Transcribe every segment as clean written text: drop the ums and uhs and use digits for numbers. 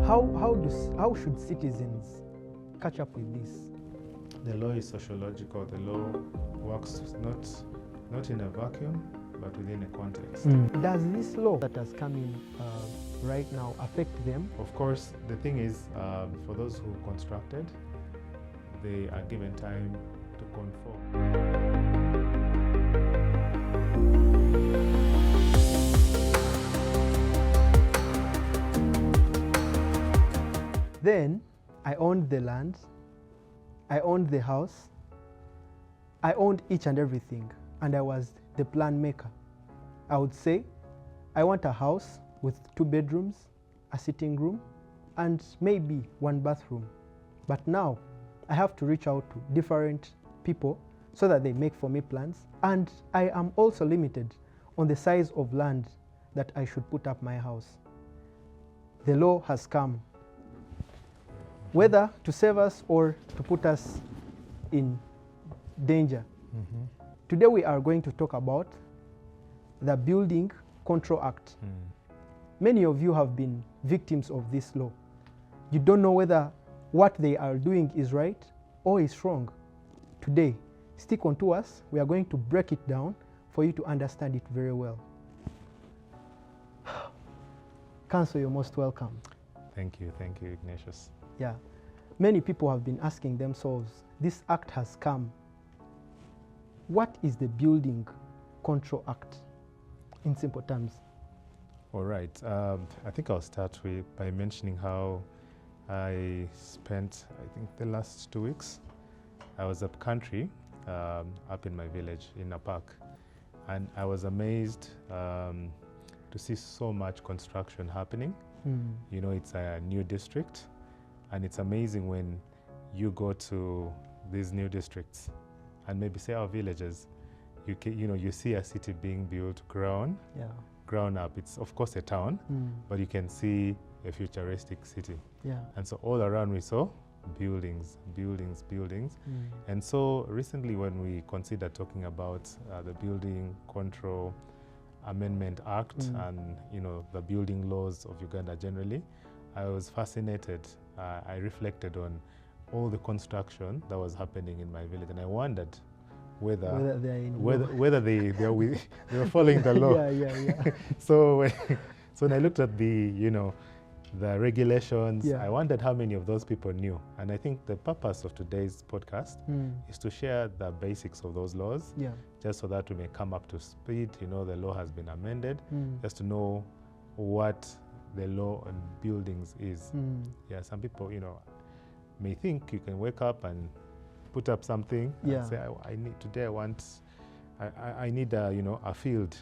How should citizens catch up with this? The law is sociological. The law works not in a vacuum, but within a context. Does this law that has come in right now affect them? Of course, the thing is, for those who constructed, they are given time to conform. Then I owned the land, I owned the house, I owned each and everything, and I was the plan maker. I would say, I want a house with 2 bedrooms, a sitting room, and maybe 1 bathroom. But now I have to reach out to different people so that they make for me plans, and I am also limited on the size of land that I should put up my house. The law has come, whether to save us or to put us in danger. Today we are going to talk about the Building Control Act. Many of you have been victims of this law. You don't know whether what they are doing is right or is wrong. Today, stick on to us. We are going to break it down for you to understand it very well. Council, you're most welcome. Thank you, Ignatius. Yeah, many people have been asking themselves, this act has come. What is the Building Control Act in simple terms? All right, I think I'll start by mentioning how I spent, I think, the last 2 weeks. I was up country, up in my village in a park, and I was amazed to see so much construction happening. You know, it's a new district, and it's amazing when you go to these new districts and maybe say our villages, you see a city being built ground up. It's of course a town, but you can see a futuristic city. And so all around we saw buildings. And so recently when we considered talking about the Building Control Amendment Act and the building laws of Uganda generally, I was fascinated. I reflected on all the construction that was happening in my village, and I wondered whether they were following the law. So when I looked at the regulations, I wondered how many of those people knew. And I think the purpose of today's podcast is to share the basics of those laws, just so that we may come up to speed. The law has been amended, just to know what the law on buildings is. Some people, may think you can wake up and put up something and say, I need a field.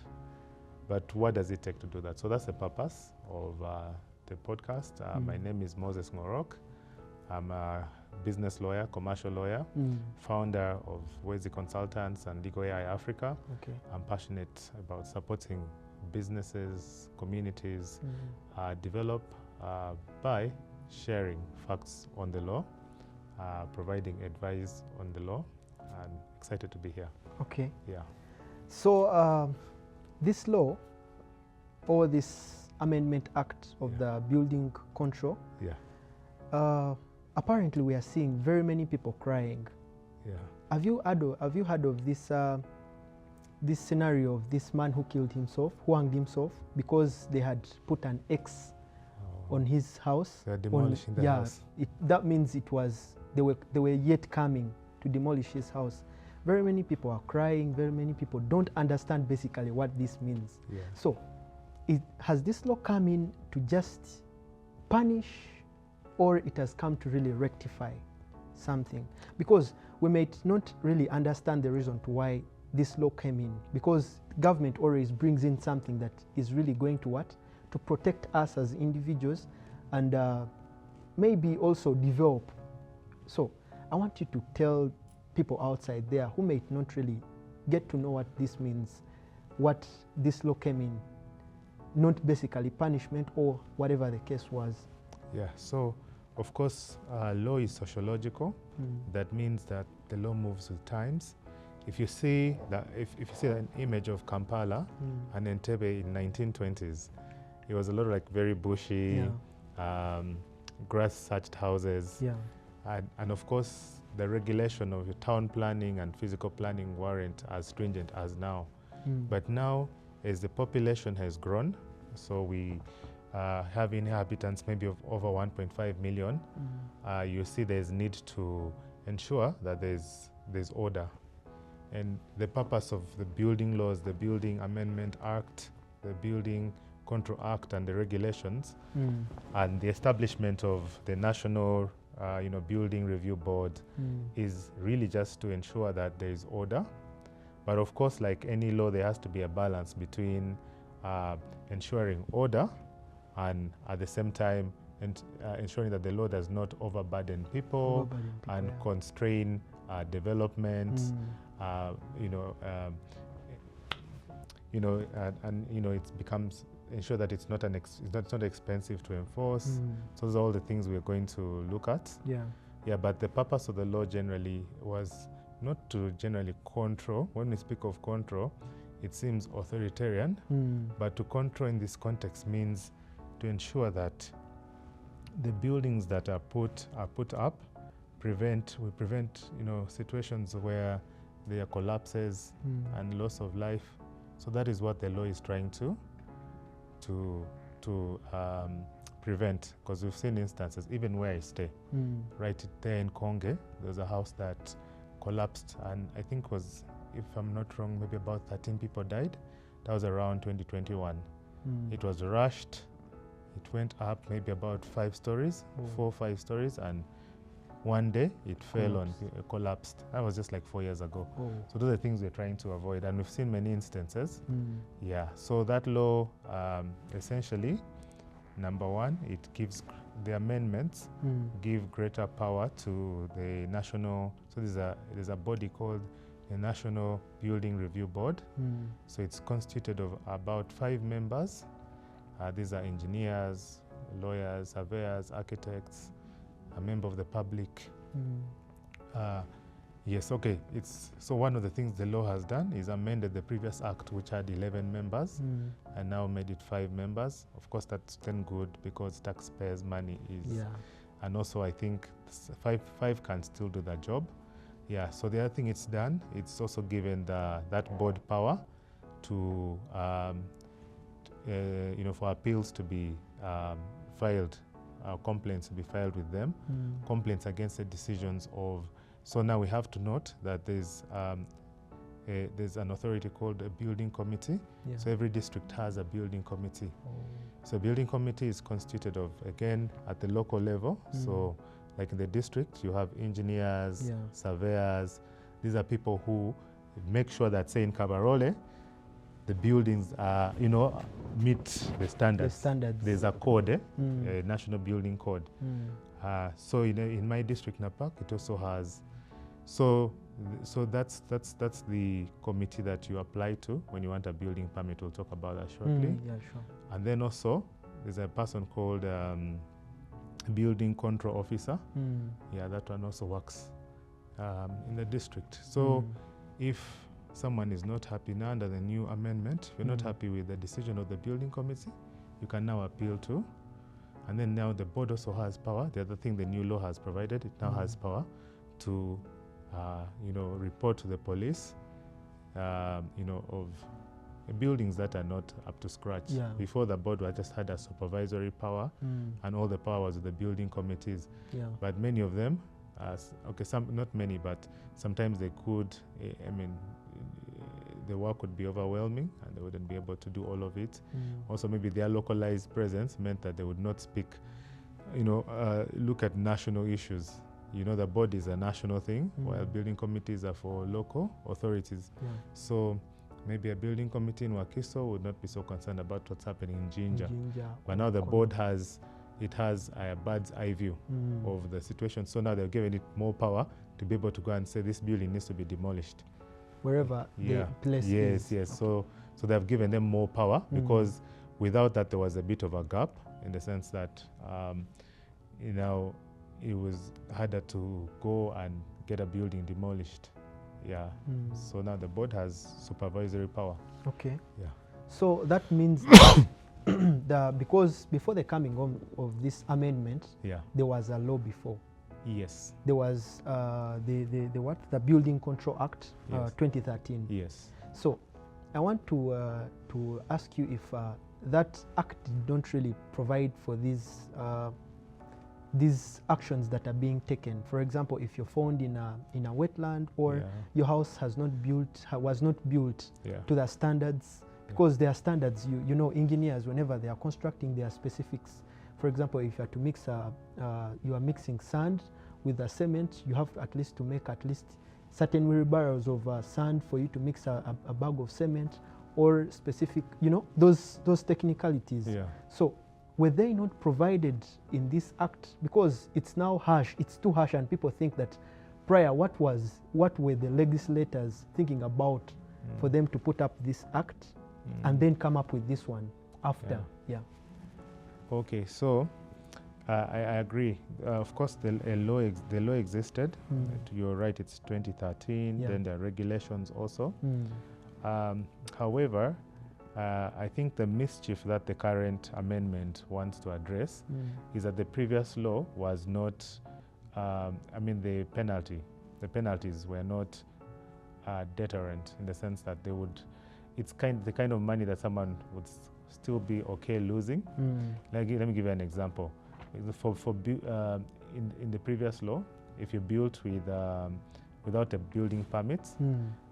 But what does it take to do that? So that's the purpose of the podcast. My name is Moses Ngorok. I'm a business lawyer, commercial lawyer, founder of Wezi Consultants and Legal AI Africa. I'm passionate about supporting businesses, communities, develop by sharing facts on the law, providing advice on the law, and excited to be here. So this law, or this Amendment Act of the Building Control, apparently we are seeing very many people crying. Have you heard of this scenario of this man who killed himself, who hanged himself because they had put an X on his house? They're demolishing the house. That means they were yet coming to demolish his house. Very many people are crying. Very many people don't understand basically what this means. So has this law come in to just punish, or it has come to really rectify something? Because we might not really understand the reason to why this law came in, because government always brings in something that is really going to what? To protect us as individuals and maybe also develop. So I want you to tell people outside there who might not really get to know what this means, what this law came in, not basically punishment or whatever the case was. So of course law is sociological. That means that the law moves with times. If you see an image of Kampala and Entebbe in 1920s, it was a lot like very bushy, grass-thatched houses. Yeah. And of course, the regulation of the town planning and physical planning weren't as stringent as now. But now, as the population has grown, so we have inhabitants maybe of over 1.5 million, you see there's need to ensure that there's order. And the purpose of the building laws, the Building Amendment Act, the Building Control Act and the regulations, and the establishment of the National Building Review Board is really just to ensure that there is order. But of course, like any law, there has to be a balance between ensuring order and at the same time ensuring that the law does not overburden people, and constrain development. It becomes ensure that it's not not expensive to enforce. So those are all the things we're going to look at. Yeah. But the purpose of the law generally was not to generally control. When we speak of control, it seems authoritarian, but to control in this context means to ensure that the buildings that are put up prevent situations where there are collapses and loss of life. So that is what the law is trying to prevent, because we've seen instances, even where I stay, right there in Konge, there's a house that collapsed, and I think was, if I'm not wrong, maybe about 13 people died. That was around 2021. It was rushed. It went up maybe about 5 stories, 4 or 5 stories, and one day it fell collapsed. That was just like 4 years ago. So those are the things we're trying to avoid, and we've seen many instances. Yeah, so that law, essentially, number one, it gives the amendments give greater power to the national. So there's a body called the National Building Review Board. So it's constituted of about 5 members. These are engineers, lawyers, surveyors, architects, a member of the public. Yes, okay. So one of the things the law has done is amended the previous act, which had 11 members, and now made it 5 members. Of course, that's then good because taxpayers' money is. Yeah. And also, I think 5 can still do the job. Yeah. So the other thing it's done, it's also given that board power to, for appeals to be filed, complaints to be filed with them, complaints against the decisions of. So now we have to note that there's an authority called a building committee. Yeah. So every district has a building committee. So a building committee is constituted of, again, at the local level. So like in the district, you have engineers, surveyors. These are people who make sure that, say in Kabarole, the buildings are, meet the standards. There's a code, a national building code. So in my district, Napak, it also has. So that's the committee that you apply to when you want a building permit. We'll talk about that shortly. Yeah, sure. And then also there's a person called building control officer. Yeah, that one also works in the district. So if someone is not happy now under the new amendment, if you're not happy with the decision of the building committee, you can now appeal to. And then now the board also has power. The other thing the new law has provided, it now has power to, report to the police, of buildings that are not up to scratch. Yeah. Before, the board just had a supervisory power, and all the powers of the building committees. Yeah. But many of them, some, not many, but sometimes they could, the work would be overwhelming and they wouldn't be able to do all of it. Also, maybe their localized presence meant that they would not speak, look at national issues. The board is a national thing, while building committees are for local authorities. Yeah. So maybe a building committee in Wakiso would not be so concerned about what's happening in Jinja. But now the board has a bird's eye view of the situation. So now they've given it more power to be able to go and say this building needs to be demolished. Wherever the place is. Yes. So they've given them more power because without that there was a bit of a gap in the sense that it was harder to go and get a building demolished. Yeah. So now the board has supervisory power. Okay. Yeah. So that means because before the coming on of this amendment, Yeah. there was a law before. Yes. There was the Building Control Act, Yes. 2013. Yes. So I want to ask you if that act don't really provide for these actions that are being taken. For example, if you're found in a wetland, or Yeah. your house was not built Yeah. to the standards, because there are standards. You know, engineers, whenever they are constructing, there are specifics. For example, if you are to mix you are mixing sand with the cement, you have at least to make at least certain wheelbarrows of sand for you to mix a bag of cement, or specific, you know, those technicalities. Yeah. So were they not provided in this act? Because it's now harsh, it's too harsh, and people think that prior, what were the legislators thinking about for them to put up this act and then come up with this one after? Yeah. Okay, so I agree. Of course, the law existed. You're right, it's 2013. Yeah. Then there are regulations also. However, I think the mischief that the current amendment wants to address is that the previous law was not, the penalties were not deterrent, in the sense that they would, it's the kind of money that someone would still be okay losing. Let me give you an example. In the previous law, if you built without a building permit,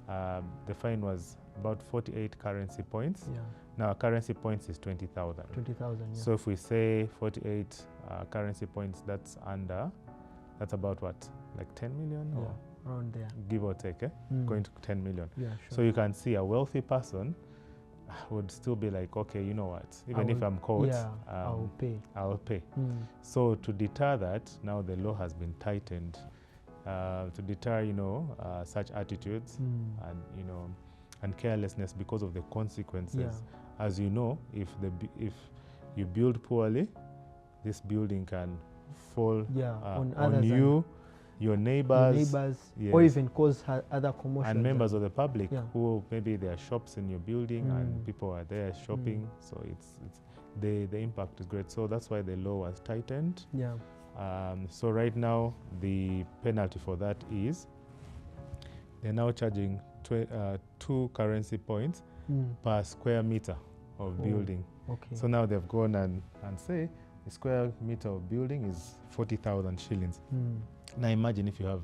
the fine was about 48 currency points. Yeah. Now, currency points is 20,000. 20,000. Yeah. So if we say 48 currency points, that's about what, like 10 million? Yeah, or around there. give or take, going to 10 million. Yeah, sure. So you can see a wealthy person would still be like, okay, you know what, even if I'm caught, I'll pay. I'll pay. So to deter that, now the law has been tightened to deter, such attitudes and carelessness because of the consequences. Yeah. As you know, if you build poorly, this building can fall on you, your neighbors, yes, or even cause other commotion. And members of the public, who maybe there are shops in your building and people are there shopping. So the impact is great. So that's why the law was tightened. Yeah. So right now, the penalty for that is they're now charging 2 currency points per square meter of building. Okay. So now they've gone and say a square meter of building is 40,000 shillings. Now imagine if you have,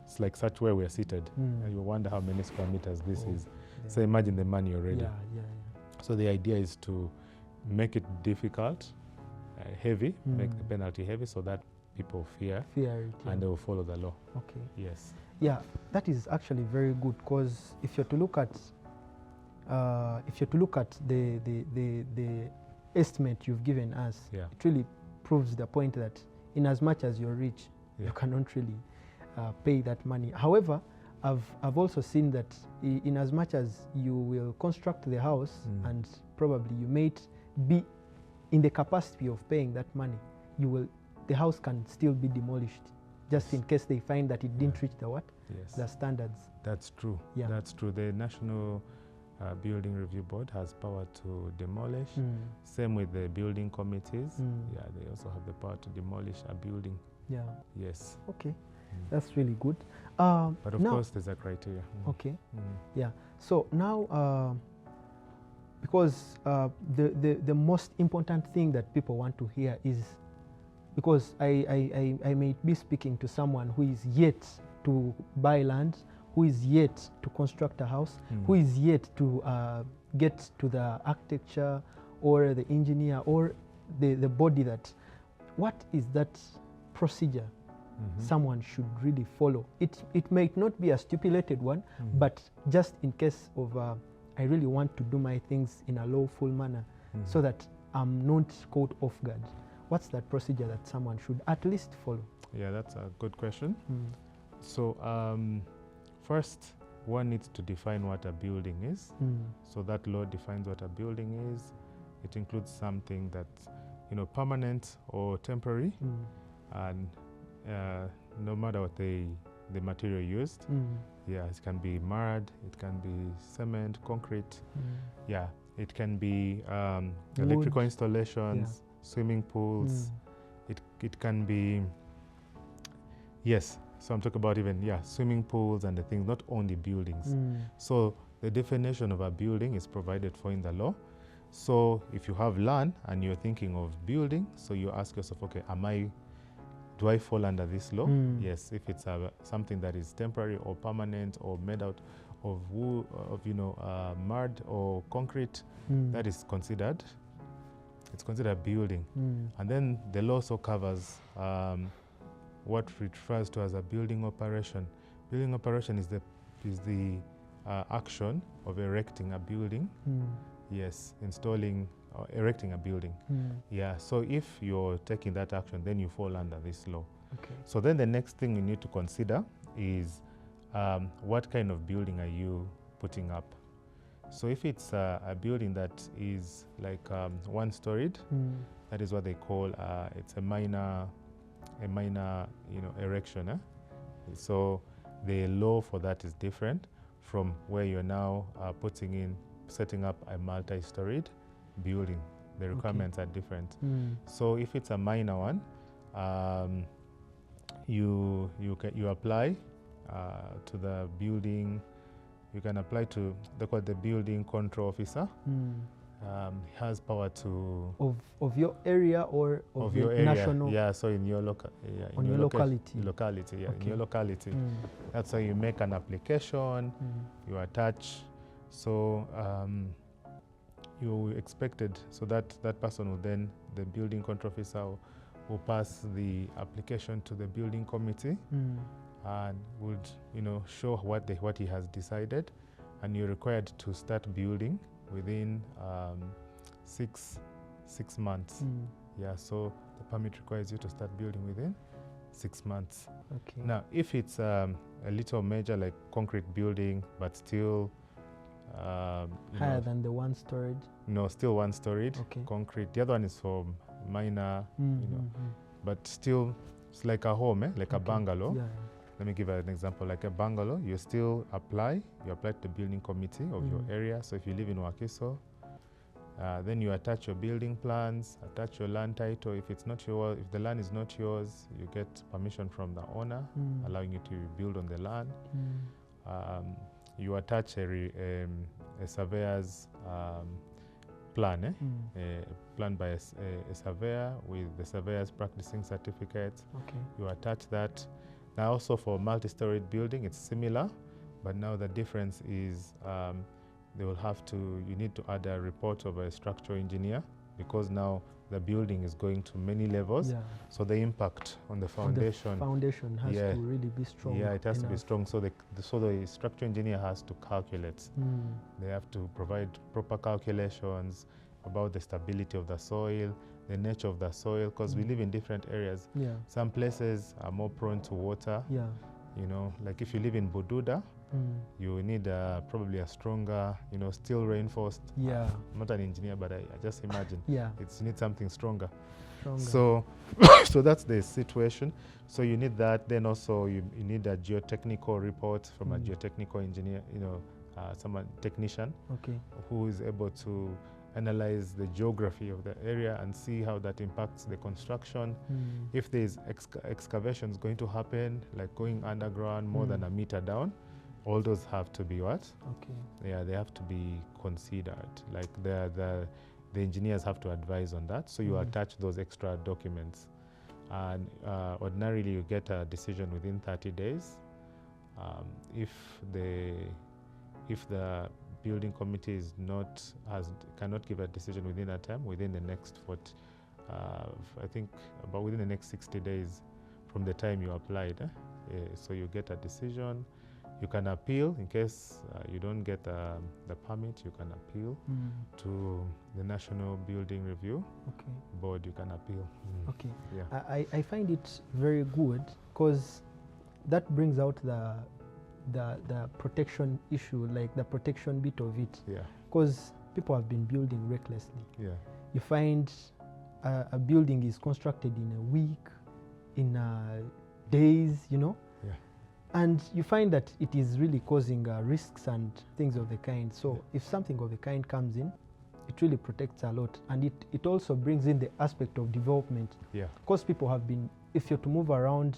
it's like such where we're seated, and you wonder how many square meters this is. Yeah. So imagine the money already. Yeah. So the idea is to make it difficult, heavy, make the penalty heavy, so that people fear it, and they will follow the law. Okay. Yes. Yeah, that is actually very good, because if you're to look at the estimate you've given us, it really proves the point that in as much as you're rich, you cannot really pay that money. However, I've also seen that in as much as you will construct the house and probably you may be in the capacity of paying that money, the house can still be demolished, just in case they find that it didn't reach the standards. That's true. Yeah. That's true. The National Building Review Board has power to demolish. Same with the building committees. Yeah, they also have the power to demolish a building. Yeah. Yes. Okay. That's really good. But of course, there's a criteria. Okay. Yeah. So now, because the most important thing that people want to hear is, because I may be speaking to someone who is yet to buy land, who is yet to construct a house, who is yet to get to the architecture or the engineer or the body that, what is that procedure someone should really follow? It may not be a stipulated one, but just in case of I really want to do my things in a lawful manner so that I'm not caught off guard. What's that procedure that someone should at least follow? Yeah, that's a good question. So first, one needs to define what a building is. So that law defines what a building is. It includes something that's permanent or temporary, and no matter what the material used. Yeah, it can be mud, it can be cement, concrete. Yeah, It can be electrical installations, swimming pools. It can be, yes, so I'm talking about even, swimming pools and the things, not only buildings. So the definition of a building is provided for in the law. So if you have land and you're thinking of building, so you ask yourself, okay, do I fall under this law? Yes, if it's something that is temporary or permanent or made out of wood, mud or concrete, that is considered, it's considered building. And then the law also covers what refers to as a building operation. Building operation is the action of erecting a building. Yes, installing or erecting a building. Yeah, so if you're taking that action, then you fall under this law. Okay. So then the next thing you need to consider is what kind of building are you putting up? So if it's a building that is like one-storied, that is what they call it's a minor erection. So the law for that is different from where you're now setting up a multi-storied building. The requirements are different. So if it's a minor one, you apply to the building. You can apply to the building control officer. He has power to of your area or of your area. National. Yeah, so in your local, in your locality. In your locality. That's how you make an application. You attach. So you expected, so that person will then, the building control officer will pass the application to the building committee and would show what he has decided, and you're required to start building within 6 months. Yeah, so the permit requires you to start building within 6 months. Okay. Now, if it's a little major like concrete building, but still higher than the one-storied? No, still one-storied, concrete. The other one is for minor, but still it's like a home, like a bungalow. Yeah. Let me give an example. Like a bungalow, you still apply to the building committee of your area. So if you live in Wakiso, then you attach your building plans, attach your land title. If it's not yours, if the land is not yours, you get permission from the owner, allowing you to build on the land. You attach a surveyor's plan, planned by a surveyor with the surveyor's practicing certificate. You attach that. Now also for multi-storied building, it's similar, but now the difference is you need to add a report of a structural engineer, because now the building is going to many levels. So the impact on the foundation. The foundation has to really be strong. Yeah, it has to be strong. So the structural engineer has to calculate. They have to provide proper calculations about the stability of the soil, the nature of the soil, because we live in different areas. Some places are more prone to water. Like if you live in Bududa, you need probably a stronger, steel reinforced. I'm not an engineer, but I just imagine. You need something stronger. So that's the situation. So you need that. Then also you need a geotechnical report from a geotechnical engineer, someone technician, who is able to analyze the geography of the area and see how that impacts the construction. If there's excavations going to happen, like going underground more than a meter down, all those have to be what? Yeah, they have to be considered. Like the engineers have to advise on that. So you attach those extra documents, and ordinarily you get a decision within 30 days. If the building committee cannot give a decision within that time, within the next within the next 60 days from the time you applied. So you get a decision. You can appeal in case you don't get the permit. You can appeal to the National Building Review Board. You can appeal. I find it very good, because that brings out the protection issue, like the protection bit of it. Because people have been building recklessly. You find a building is constructed in a week, in days, and you find that it is really causing risks and things of the kind. So if something of the kind comes in, it really protects a lot, and it also brings in the aspect of development. Yeah. Because people have been, if you're to move around,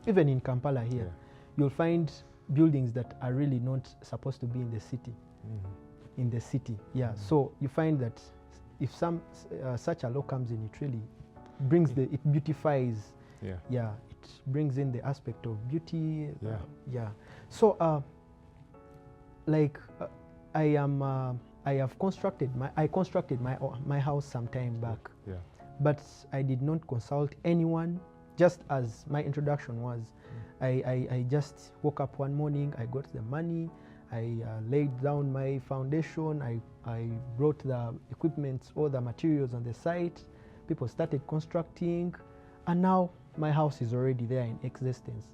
even in Kampala here, Yeah. you'll find buildings that are really not supposed to be in the city. In the city, yeah. So you find that if such a law comes in, it really brings it beautifies. Yeah. Yeah, it brings in the aspect of beauty. Yeah. Yeah. So I have constructed my house some time back. Yeah. But I did not consult anyone. Just as my introduction was, I just woke up one morning, I got the money, I laid down my foundation, I brought the equipment, all the materials on the site, people started constructing, and now my house is already there in existence.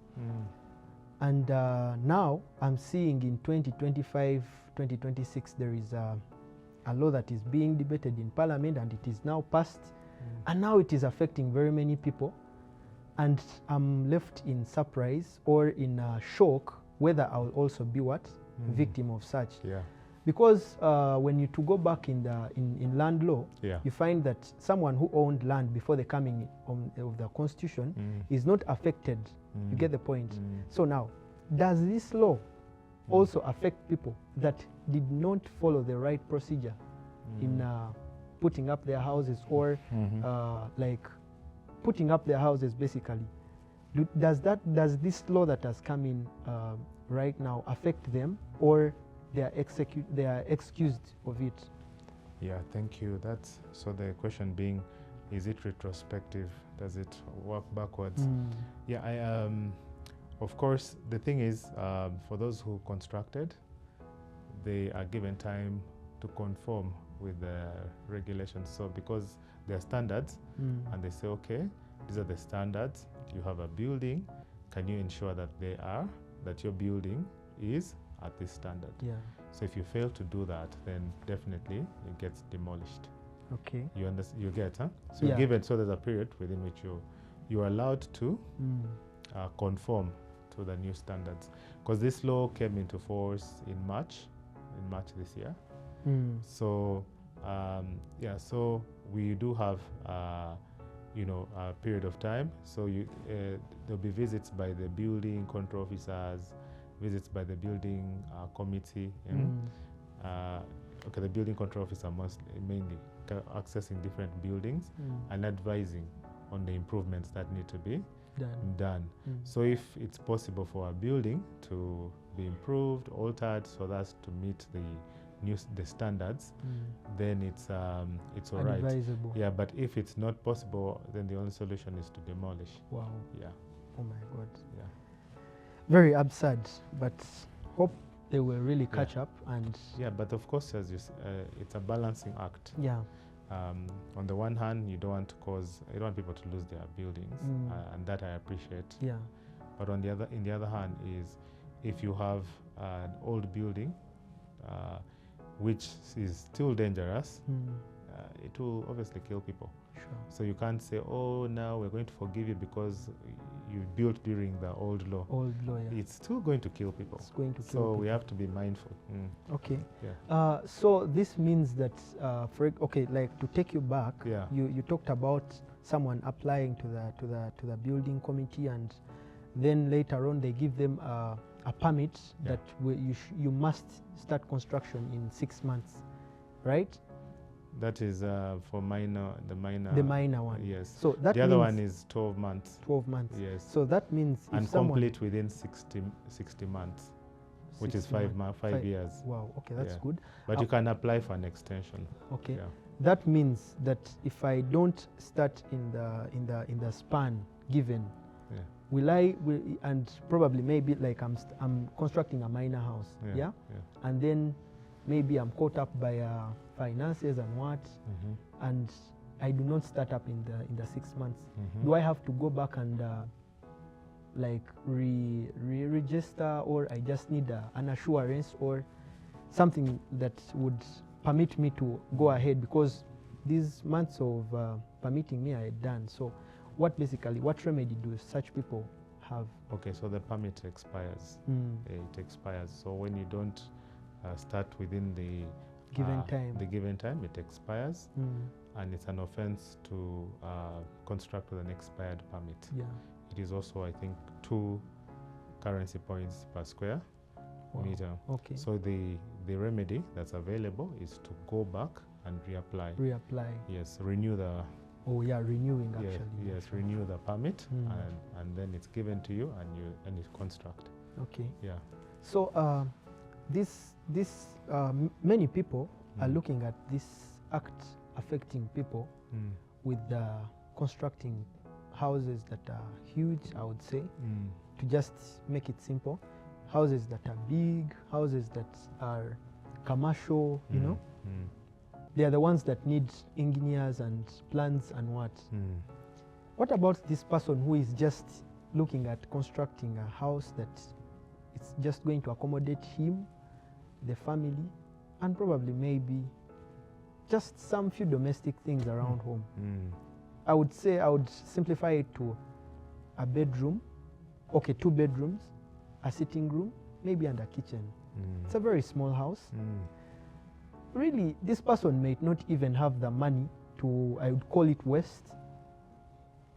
And now I'm seeing in 2025, 2026, there is a law that is being debated in Parliament, and it is now passed, and now it is affecting very many people. And I'm left in surprise or in shock whether I'll also be victim of such. Yeah. Because when you to go back in land law, Yeah. you find that someone who owned land before the coming of the constitution is not affected. You get the point? So now, does this law also affect people that did not follow the right procedure in putting up their houses or like putting up their houses basically? Does this law that has come in right now affect them, or they are excused of it? Yeah, thank you. That's so the question being, is it retrospective? Does it work backwards? Yeah, of course, the thing is, for those who constructed, they are given time to conform with the regulations. So because there are standards, and they say, okay, these are the standards. You have a building. Can you ensure that that your building is at this standard? Yeah. So if you fail to do that, then definitely it gets demolished. Okay. You understand? You get, huh? So Yeah. you're given, so there's a period within which you are allowed to conform to the new standards. Because this law came into force in March this year. So yeah, so we do have a period of time. So there'll be visits by the building control officers, visits by the building committee. Okay, the building control officer mainly accessing different buildings and advising on the improvements that need to be done. So if it's possible for a building to be improved, altered, so that's to meet the standards, then it's all right. Advisable. Yeah, but if it's not possible, then the only solution is to demolish. Wow. Yeah. Oh my God. Yeah. Very absurd, but hope they will really catch up. And yeah, but of course, it's a balancing act. Yeah. On the one hand, you don't want people to lose their buildings, and that I appreciate. Yeah. But in the other hand, is if you have an old building, which is still dangerous, it will obviously kill people. Sure. So you can't say, oh, now we're going to forgive you because you built during the old law. Old law, yeah. It's still going to kill people. It's going to kill so people. we have to be mindful. Okay. Yeah. So this means that, like to take you back, Yeah. you talked about someone applying to the building committee, and then later on they give them a permit that you must start construction in 6 months, right? That is for the minor. The minor one. Yes. So that the other means one is 12 months. 12 months. Yes. So that means if and someone complete within 60 months, which is 5 years. Wow. Okay, that's Yeah. good. But you can apply for an extension. Okay. Yeah. That means that if I don't start in the span given, and probably maybe like I'm constructing a minor house, yeah? And then maybe I'm caught up by finances and what, and I do not start up in the 6 months. Do I have to go back and like re-register, or I just need an assurance or something that would permit me to go ahead, because these months of permitting me I had done. So what remedy do such people have? Okay, so the permit expires. It expires. So when you don't start within the given time, it expires, and it's an offense to construct with an expired permit. Yeah. It is also, I think, 2 currency points per square meter. Okay. So the remedy that's available is to go back and reapply. Reapply. Yes, renew the. Oh yeah, renewing actually. Yes, renew the permit, and then it's given to you, and you construct. Okay. Yeah. So many people are looking at this act affecting people with constructing houses that are huge, I would say, to just make it simple. Houses that are big, houses that are commercial, you know. They are the ones that need engineers and plans and what. What about this person who is just looking at constructing a house that it's just going to accommodate him, the family, and probably maybe just some few domestic things around home? I would say I would simplify it to a bedroom, okay, 2 bedrooms, a sitting room, maybe and a kitchen. It's a very small house. Really, this person may not even have the money to, I would call it waste,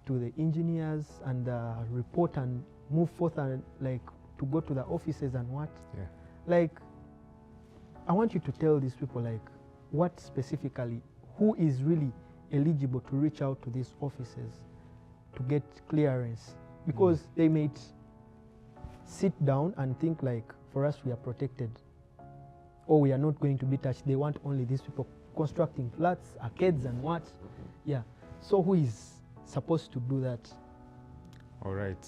to the engineers and report and move forth and like to go to the offices and what. Yeah. Like, I want you to tell these people like what specifically, who is really eligible to reach out to these offices to get clearance, because they may sit down and think like, for us we are protected, or we are not going to be touched. They want only these people constructing flats, arcades and what. Yeah. So who is supposed to do that? All right.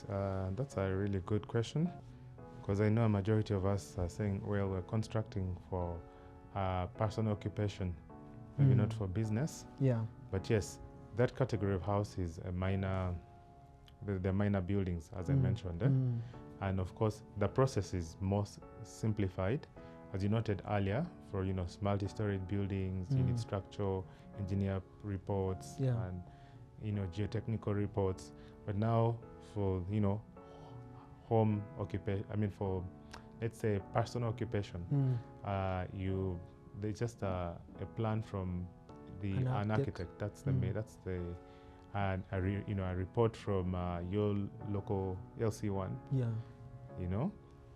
That's a really good question, because I know a majority of us are saying, well, we're constructing for personal occupation, maybe not for business. Yeah. But yes, that category of house is a minor, the minor buildings, as I mentioned. And of course, the process is more simplified. As you noted earlier, for multi-story buildings, you need structural engineer reports and geotechnical reports. But now for home occupation, I mean for, let's say, personal occupation, there's just a plan from an architect. That's the and a report from your local LC1. Yeah.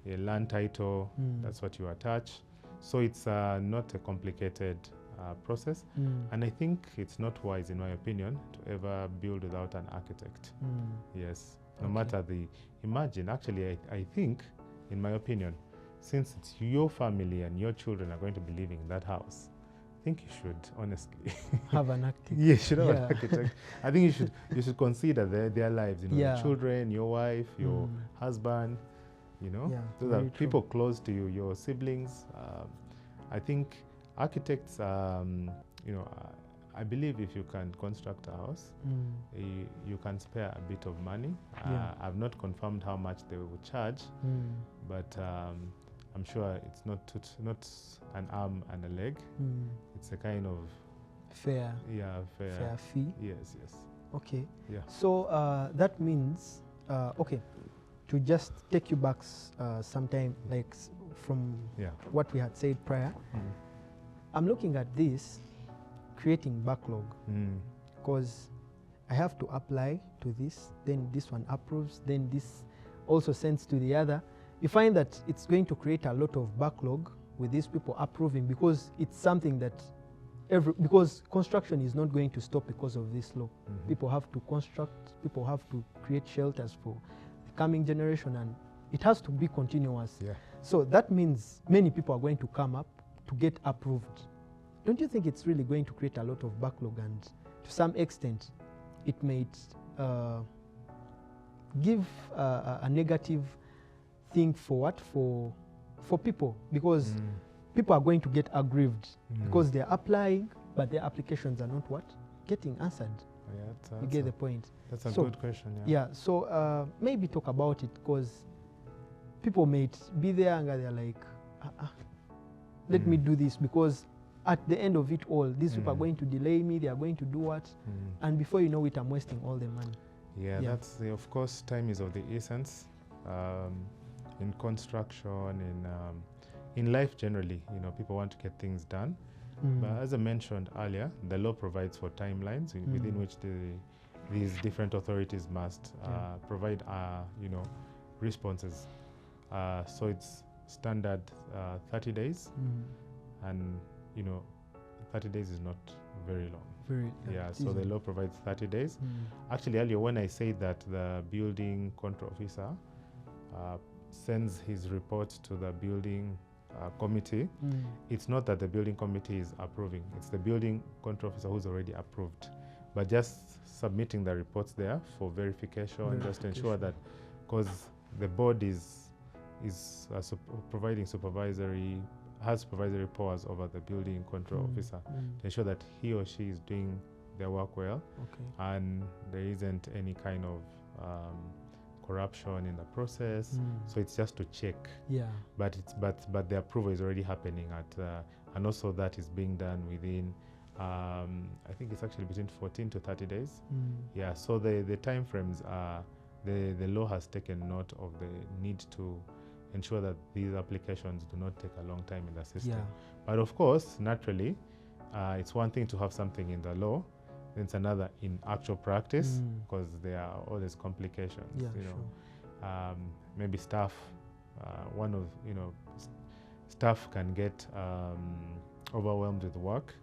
A land title, that's what you attach. So it's not a complicated process. And I think it's not wise, in my opinion, to ever build without an architect. Yes, no matter imagine, actually, I think, in my opinion, since it's your family and your children are going to be living in that house, I think you should honestly have an architect. Yeah, you should have an architect. I think you should consider their lives, your children, your wife, your husband, those are people close to you, your siblings. I think architects, I believe if you can construct a house, you can spare a bit of money. I've not confirmed how much they will charge, but I'm sure it's not an arm and a leg. It's a kind of fair fee. Yes. Okay. Yeah. So that means okay, to just take you back sometime, like from what we had said prior. I'm looking at this creating backlog, because I have to apply to this, then this one approves, then this also sends to the other. You find that it's going to create a lot of backlog with these people approving, because it's something that because construction is not going to stop because of this law. People have to construct, people have to create shelters for the coming generation, and it has to be continuous. So that means many people are going to come up to get approved. Don't you think it's really going to create a lot of backlog, and to some extent it may give a negative thing for people, because people are going to get aggrieved because they're applying, but their applications are not getting answered. You get the point? That's a good question. So maybe talk about it, because people may be there and they're like, let me do this, because at the end of it all, these people are going to delay me, they are going to do what, and before you know it, I'm wasting all the money. That's of course, time is of the essence in construction, in life generally. People want to get things done, But as I mentioned earlier, the law provides for timelines within which these different authorities must provide, responses. So it's standard 30 days, and 30 days is not very long. So the law provides 30 days. Actually, earlier when I said that the building control officer sends his report to the building committee, it's not that the building committee is approving, it's the building control officer who's already approved, but just submitting the reports there for verification. Just to ensure that, because the board is providing supervisory powers over the building control officer to ensure that he or she is doing their work well, and there isn't any kind of corruption in the process. So it's just to check. But the approval is already happening and also that is being done within I think it's actually between 14 to 30 days. So the time frames are, the law has taken note of the need to ensure that these applications do not take a long time in the system. But of course, naturally, it's one thing to have something in the law, it's another in actual practice, because there are always complications. Maybe staff, staff can get overwhelmed with work.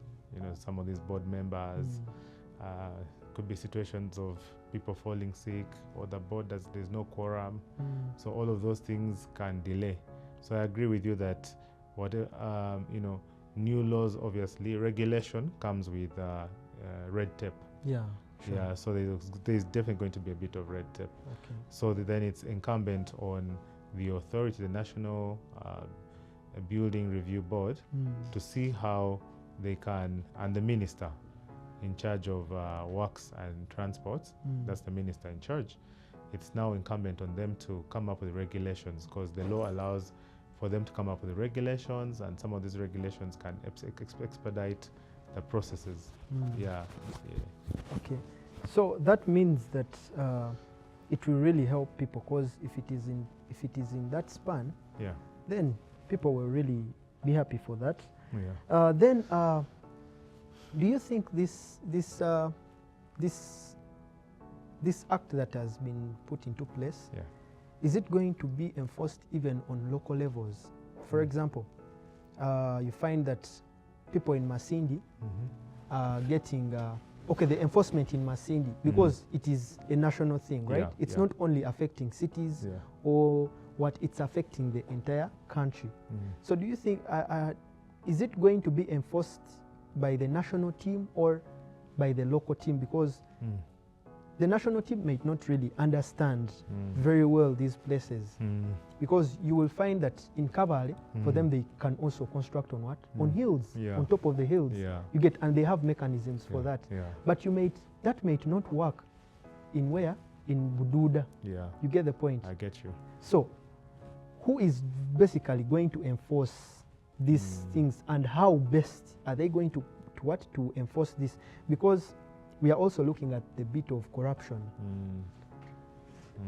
Some of these board members, could be situations of people falling sick, or the board there's no quorum. So all of those things can delay. So I agree with you that new laws, obviously, regulation comes with red tape. So there's definitely going to be a bit of red tape. So then it's incumbent on the authority, the National Building Review Board, to see how they can, and the minister in charge of works and transports, that's the minister in charge. It's now incumbent on them to come up with regulations, because the law allows for them to come up with regulations, and some of these regulations can expedite the processes. Okay, so that means that it will really help people, because if it is in that span, then people will really be happy for that. Then do you think this act that has been put into place, is it going to be enforced even on local levels? For example, you find that people in Masindi are getting the enforcement in Masindi, because it is a national thing, right? It's not only affecting cities or what, it's affecting the entire country. So do you think, is it going to be enforced by the national team or by the local team? Because the national team might not really understand very well these places, because you will find that in Kabale, for them, they can also construct on what? On hills, on top of the hills. You get, and they have mechanisms for that. But that might not work in where? In Bududa. You get the point? I get you. So who is basically going to enforce these things, and how best are they going to enforce this? Because we are also looking at the bit of corruption.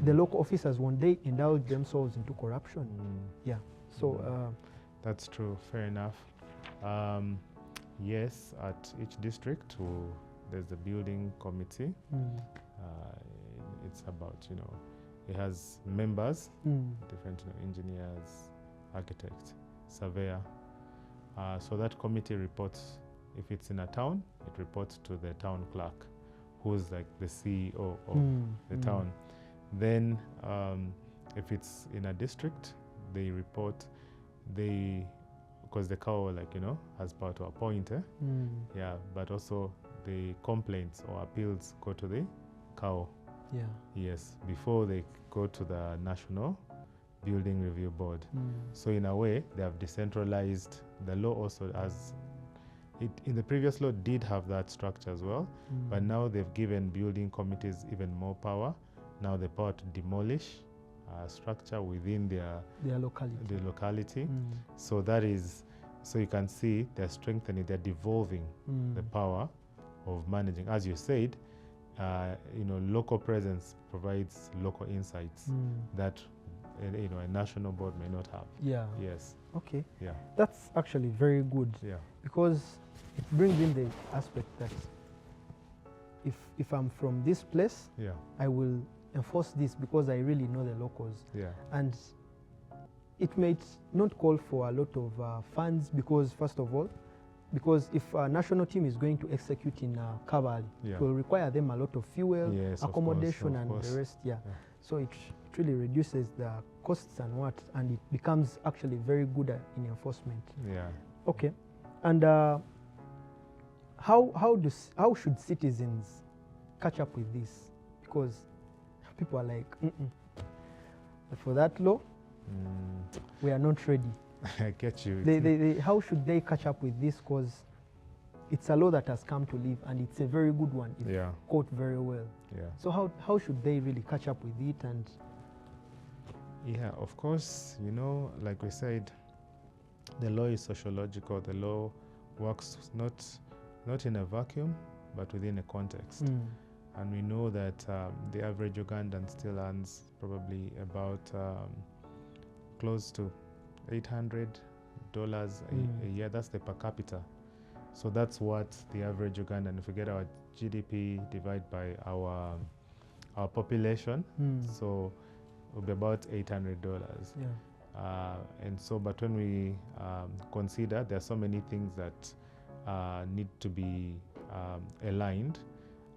The local officers, won't they indulge themselves into corruption? So that's true. Fair enough. Yes, at each district there's a building committee. It's about, it has members, different engineers, architects, surveyor. So that committee reports, if it's in a town, it reports to the town clerk, who's like the CEO of the town. Then if it's in a district, they report, because the cow, has power to appoint, but also the complaints or appeals go to the cow. Yes, before they go to the National Building Review Board. So in a way, they have decentralized. The law also has, in the previous law did have that structure as well, but now they've given building committees even more power. Now the power to demolish structure within their locality. So that is, so you can see they're strengthening, they're devolving the power of managing. As you said, local presence provides local insights that a national board may not have. Yes. Okay. Yeah. That's actually very good. Yeah. Because it brings in the aspect that if I'm from this place, Yeah. I will enforce this because I really know the locals. Yeah. And it may not call for a lot of funds because, first of all, because if a national team is going to execute in Kabale, Yeah. it will require them a lot of fuel, Yes, accommodation, of and course. the rest. Yeah. Yeah. So it really reduces the costs and it becomes actually very good in enforcement. Yeah. Okay. And how should citizens catch up with this? Because people are like, But for that law, we are not ready. I get you. How should they catch up with this? Because it's a law that has come to live, and it's a very good one. It's Yeah. caught very well. Yeah. So how should they really catch up with it? And Yeah, of course, like we said, the law is sociological. The law works not in a vacuum, but within a context. And we know that the average Ugandan still earns probably about close to $800 a year. That's the per capita. So that's what the average Ugandan, if we get our GDP divided by our population, so it will be about $800. yeah. And so, but when we consider there are so many things that need to be aligned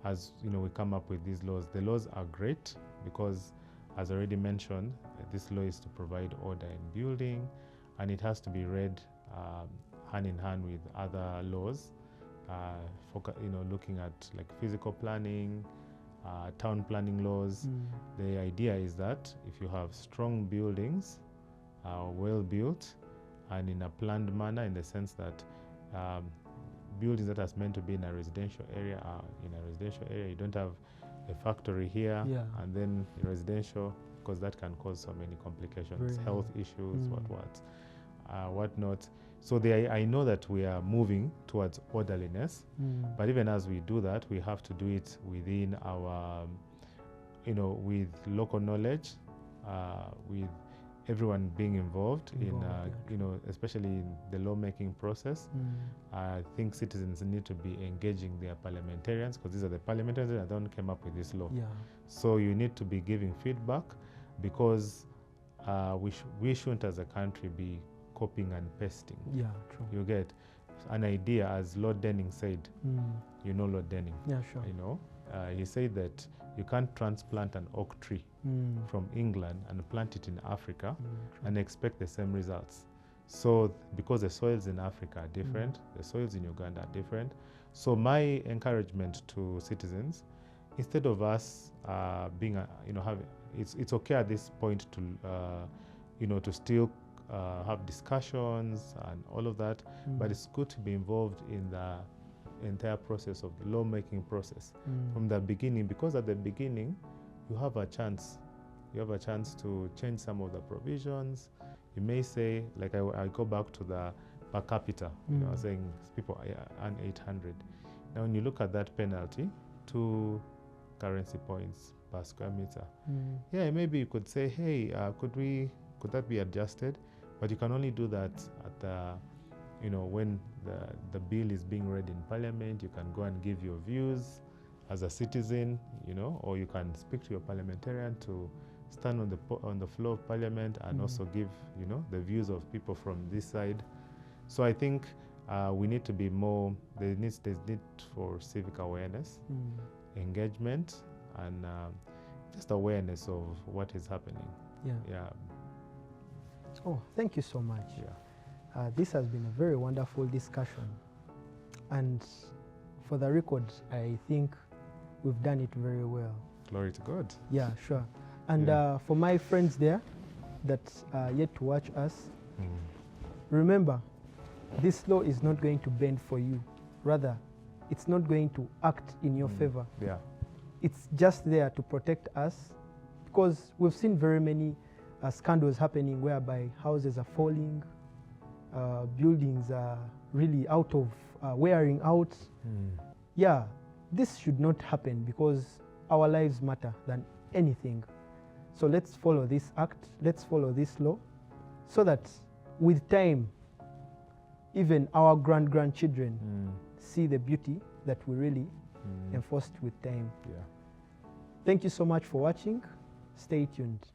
as we come up with these laws. The laws are great because, as already mentioned, this law is to provide order in building, and it has to be read hand in hand with other laws, looking at like physical planning, town planning laws. The idea is that if you have strong buildings, well built, and in a planned manner, in the sense that buildings that are meant to be in a residential area are in a residential area. You don't have a factory here and then residential, because that can cause so many complications, health issues, whatnot. So I know that we are moving towards orderliness, but even as we do that, we have to do it within our, with local knowledge, with everyone being involved especially in the lawmaking process. I think citizens need to be engaging their parliamentarians, because these are the parliamentarians that came up with this law. So you need to be giving feedback, because we shouldn't as a country be copying and pasting. Yeah, true. You get an idea, as Lord Denning said. Lord Denning. Yeah, sure. He said that you can't transplant an oak tree from England and plant it in Africa and expect the same results. So because the soils in Africa are different, the soils in Uganda are different. So my encouragement to citizens, instead of us being, it's okay at this point to, to still have discussions and all of that, but it's good to be involved in the entire process of the lawmaking process from the beginning, because at the beginning you have a chance to change some of the provisions. You may say, like I go back to the per capita, I was saying people earn 800. Now when you look at that penalty, 2 currency points per square meter, maybe you could say, hey, could that be adjusted? But you can only do that at the when the bill is being read in Parliament. You can go and give your views as a citizen, or you can speak to your parliamentarian to stand on the floor of Parliament and also give, the views of people from this side. So I think we need to be more. There's need for civic awareness, engagement, and just awareness of what is happening. Yeah. Oh, thank you so much. Yeah. This has been a very wonderful discussion, and for the record, I think we've done it very well. Glory to God. Yeah, sure. And for my friends there that are yet to watch us, remember, this law is not going to bend for you. Rather, it's not going to act in your favor. Yeah. It's just there to protect us, because we've seen very many scandals happening whereby houses are falling, buildings are really out of wearing out. Yeah, this should not happen, because our lives matter than anything. So let's follow this act, let's follow this law, so that with time, even our grandchildren see the beauty that we really enforced with time. Yeah. Thank you so much for watching. Stay tuned.